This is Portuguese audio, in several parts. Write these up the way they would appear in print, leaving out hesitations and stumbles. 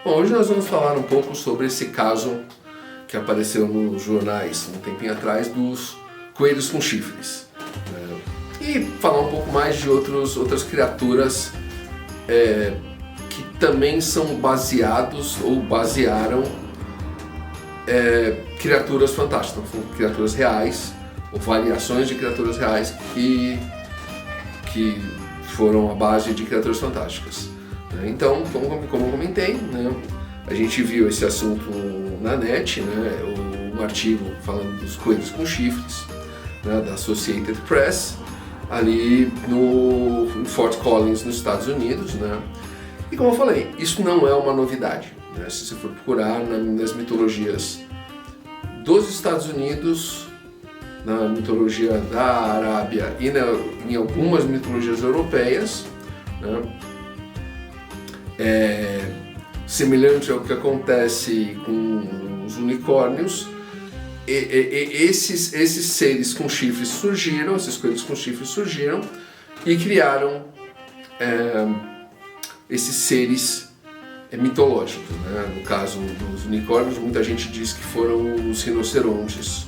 Bom, hoje nós vamos falar um pouco sobre esse caso que apareceu nos jornais um tempinho atrás dos coelhos com chifres, né? E falar um pouco mais de outras criaturas que também são baseados ou basearam criaturas fantásticas, são criaturas reais ou variações de criaturas reais que foram a base de criaturas fantásticas. Então, como eu comentei, né, a gente viu esse assunto na net, né, um artigo falando dos coelhos com chifres, né, da Associated Press, ali em Fort Collins, nos Estados Unidos, né? E como eu falei, isso não é uma novidade, né? Se você for procurar nas mitologias dos Estados Unidos, na mitologia da Arábia e em algumas mitologias europeias, né? Semelhante ao que acontece com os unicórnios, esses seres com chifres surgiram, esses coelhos com chifres surgiram e criaram esses seres mitológicos, né? No caso dos unicórnios, muita gente diz que foram os rinocerontes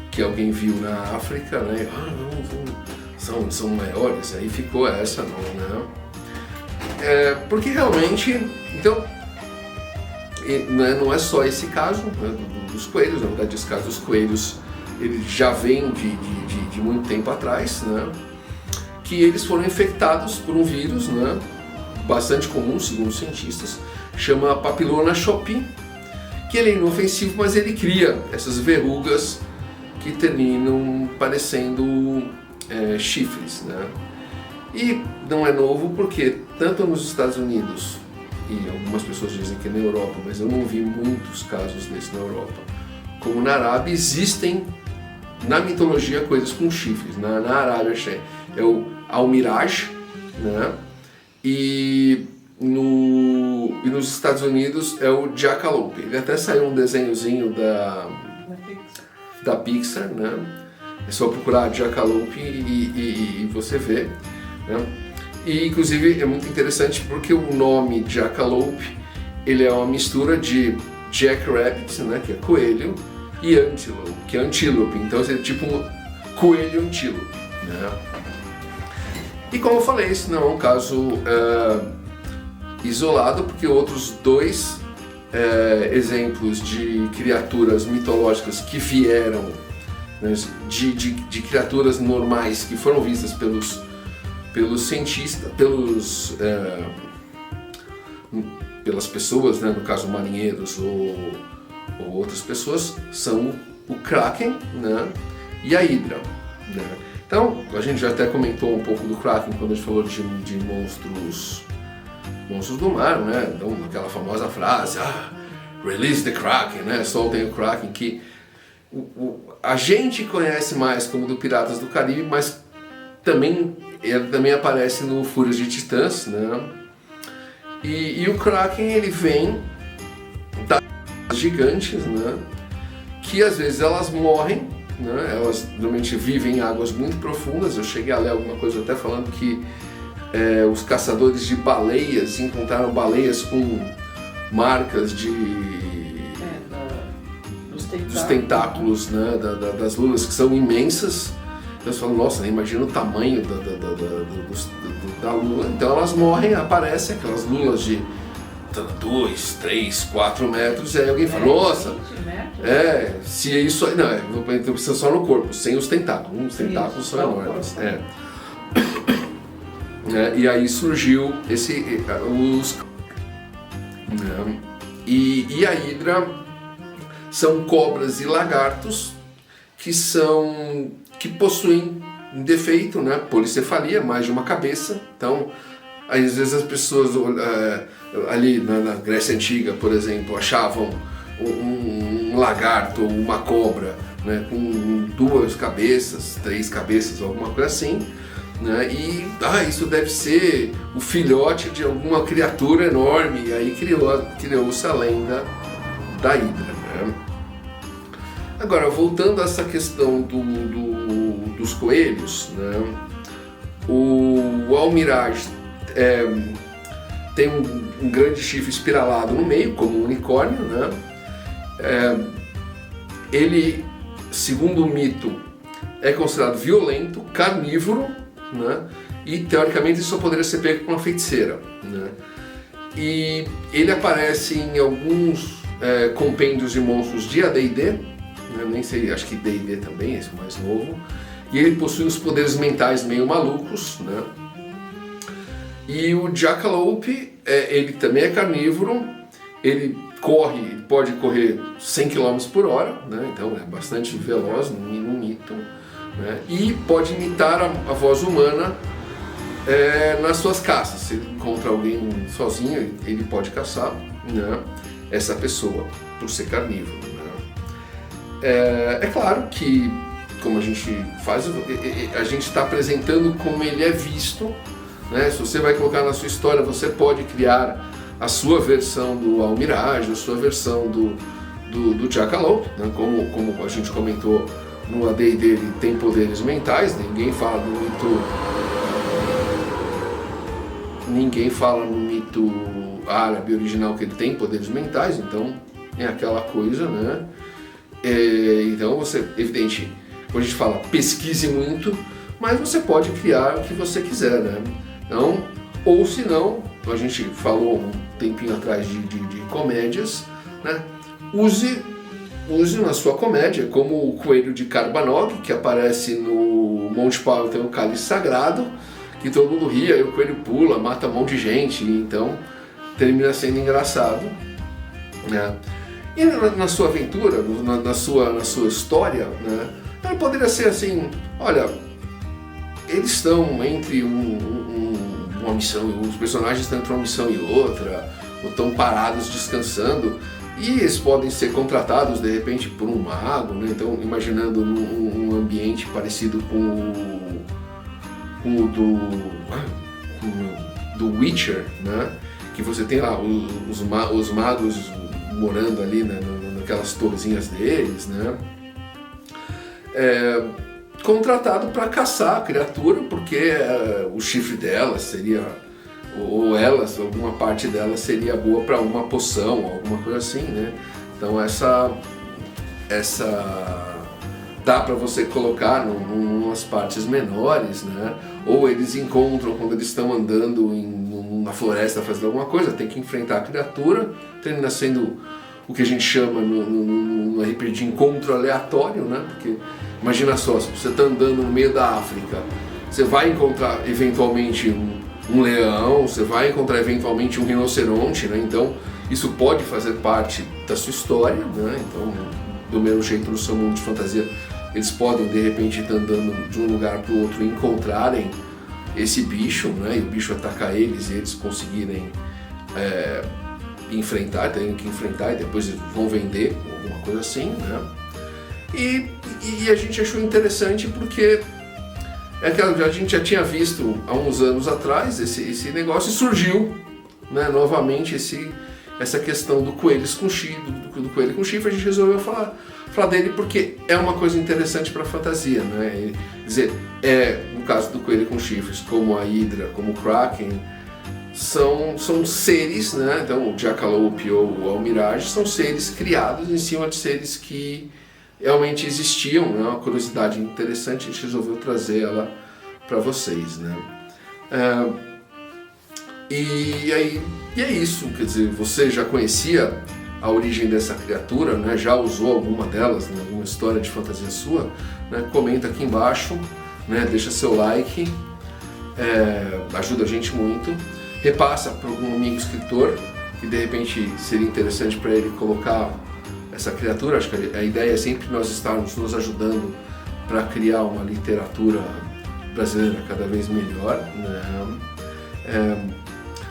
que alguém viu na África, né? São maiores, aí ficou essa, né? Porque realmente, então, não é só esse caso, né, dos coelhos. Na verdade, esse caso dos coelhos ele já vem de muito tempo atrás, né, que eles foram infectados por um vírus, né, bastante comum, segundo os cientistas, chama Papilloma Shopi, que ele é inofensivo, mas ele cria essas verrugas que terminam parecendo chifres, né. E não é novo porque tanto nos Estados Unidos, e algumas pessoas dizem que é na Europa, mas eu não vi muitos casos desses na Europa, como na Arábia, existem na mitologia coisas com chifres. Na Arábia é o Almiraj, né? E nos Estados Unidos é o Jackalope. Ele até saiu um desenhozinho da Pixar, né? É só procurar Jackalope e você vê, né? E inclusive é muito interessante porque o nome Jackalope ele é uma mistura de Jackrabbit, né, que é coelho, e Antelope, que é antílope. Então é tipo um coelho antílope, né? E como eu falei, esse não é um caso isolado, porque outros dois exemplos de criaturas mitológicas que vieram, né, de criaturas normais que foram vistas pelos cientistas, pelas pessoas, né, no caso marinheiros ou outras pessoas, são o Kraken, né, e a Hydra, né. Então, a gente já até comentou um pouco do Kraken quando a gente falou de monstros do mar, né. Então, aquela famosa frase, release the Kraken, né, soltem o Kraken, que a gente conhece mais como do Piratas do Caribe, mas ele também aparece no Fúrias de Titãs, né? E o Kraken ele vem das gigantes, né? Que às vezes elas morrem, né? Elas normalmente vivem em águas muito profundas. Eu cheguei a ler alguma coisa até falando que os caçadores de baleias encontraram baleias com marcas dos tentáculos, né? Das lulas, que são imensas. Então você fala, nossa, imagina o tamanho da lula. Então elas morrem, aparecem aquelas lulas de 2, 3, 4 metros, e aí alguém fala, nossa, se é isso aí, não, precisa só no corpo, sem os tentáculos. Os tentáculos são enormes. E aí surgiu e a Hydra são cobras e lagartos que possuem um defeito, né, policefalia, mais de uma cabeça. Então, às vezes as pessoas ali na Grécia Antiga, por exemplo, achavam um lagarto ou uma cobra, né, com 2 cabeças, 3 cabeças, alguma coisa assim, né, e isso deve ser o filhote de alguma criatura enorme, e aí criou-se a lenda da Hydra, né. Agora, voltando a essa questão dos coelhos, né, o Almiraj tem um grande chifre espiralado no meio, como um unicórnio, né? Ele, segundo o mito, é considerado violento, carnívoro, né? E teoricamente isso só poderia ser pego por uma feiticeira, né? E ele aparece em alguns compêndios de monstros de AD&D, né? Nem sei, acho que D&D também, esse mais novo. E ele possui uns poderes mentais meio malucos, né? E o Jackalope, ele também é carnívoro, ele pode correr 100 km por hora, né? Então é bastante veloz no mito, né? E pode imitar a voz humana nas suas caças. Se ele encontra alguém sozinho, ele pode caçar, né, essa pessoa, por ser carnívoro, né? É claro que, como a gente faz, a gente está apresentando como ele é visto, né? Se você vai colocar na sua história, você pode criar a sua versão do Almirage, a sua versão do Jackalope, né? Como a gente comentou no AD&D, ele tem poderes mentais, ninguém fala no mito árabe original que ele tem poderes mentais, então é aquela coisa, né? Então você, evidente, quando a gente fala pesquise muito, mas você pode criar o que você quiser, né? Então, ou se não, a gente falou um tempinho atrás de comédias, né? Use na sua comédia, como o coelho de Carbanog, que aparece no Monty Python, tem um cálice sagrado, que todo mundo ria, aí o coelho pula, mata um monte de gente, e então termina sendo engraçado, né? E na sua aventura, na sua história, né? Ela poderia ser assim, olha, eles estão entre uma missão, os personagens estão entre uma missão e outra, ou estão parados descansando, e eles podem ser contratados de repente por um mago, né? Então, imaginando um ambiente parecido com o do Witcher, né? Que você tem lá os magos morando ali, né? Naquelas torrezinhas deles, né? Contratado para caçar a criatura, porque o chifre dela seria, ou elas, alguma parte dela seria boa para uma poção, alguma coisa assim, né? Então essa dá para você colocar em umas partes menores, né? Ou eles encontram quando eles estão andando na floresta fazendo alguma coisa, tem que enfrentar a criatura, termina sendo o que a gente chama no RPG de encontro aleatório, né? Porque imagina só, se você está andando no meio da África, você vai encontrar eventualmente um leão, você vai encontrar eventualmente um rinoceronte, né? Então isso pode fazer parte da sua história, né? Então, do mesmo jeito, no seu mundo de fantasia, eles podem de repente estar andando de um lugar para o outro e encontrarem esse bicho, né? E o bicho atacar eles e eles conseguirem terem que enfrentar e depois eles vão vender, alguma coisa assim, né? E a gente achou interessante porque a gente já tinha visto há uns anos atrás esse negócio e surgiu, né, novamente essa questão do coelho com chifre, a gente resolveu falar dele porque é uma coisa interessante para a fantasia, né? Quer dizer, no caso do coelho com chifres, como a Hydra, como o Kraken, são seres, né? Então o Jackalope ou o Almirage são seres criados em cima de seres que realmente existiam, né? Uma curiosidade interessante, a gente resolveu trazer ela para vocês, né? E é isso, quer dizer, você já conhecia a origem dessa criatura, né? Já usou alguma delas em alguma história de fantasia sua, né? Comenta aqui embaixo, né? Deixa seu like, ajuda a gente muito, repassa para algum amigo escritor que de repente seria interessante para ele colocar essa criatura. Acho que a ideia é sempre nós estarmos nos ajudando para criar uma literatura brasileira cada vez melhor, né?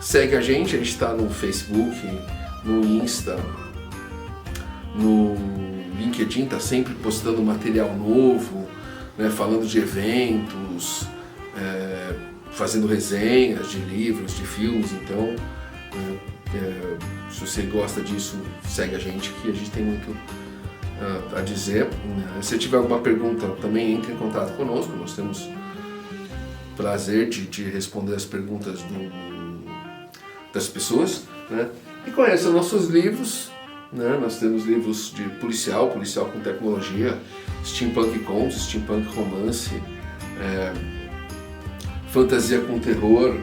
Segue a gente está no Facebook, no Insta, no LinkedIn, está sempre postando material novo, né? Falando de eventos, fazendo resenhas de livros, de filmes. Então, se você gosta disso, segue a gente, que a gente tem muito a dizer. Se tiver alguma pergunta, também entre em contato conosco, nós temos prazer de responder as perguntas das pessoas, né? E conheça nossos livros, né? Nós temos livros de policial com tecnologia, steampunk contos, steampunk romance, fantasia com terror,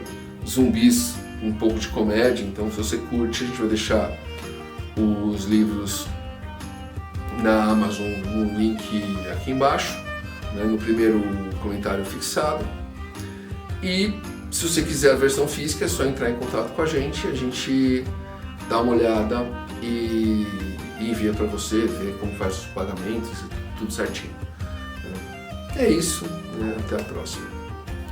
zumbis, um pouco de comédia. Então, se você curte, a gente vai deixar os livros na Amazon no link aqui embaixo, né, no primeiro comentário fixado. E se você quiser a versão física, é só entrar em contato com a gente dá uma olhada e envia para você, ver como faz os pagamentos, tudo certinho. É isso, né? Até a próxima.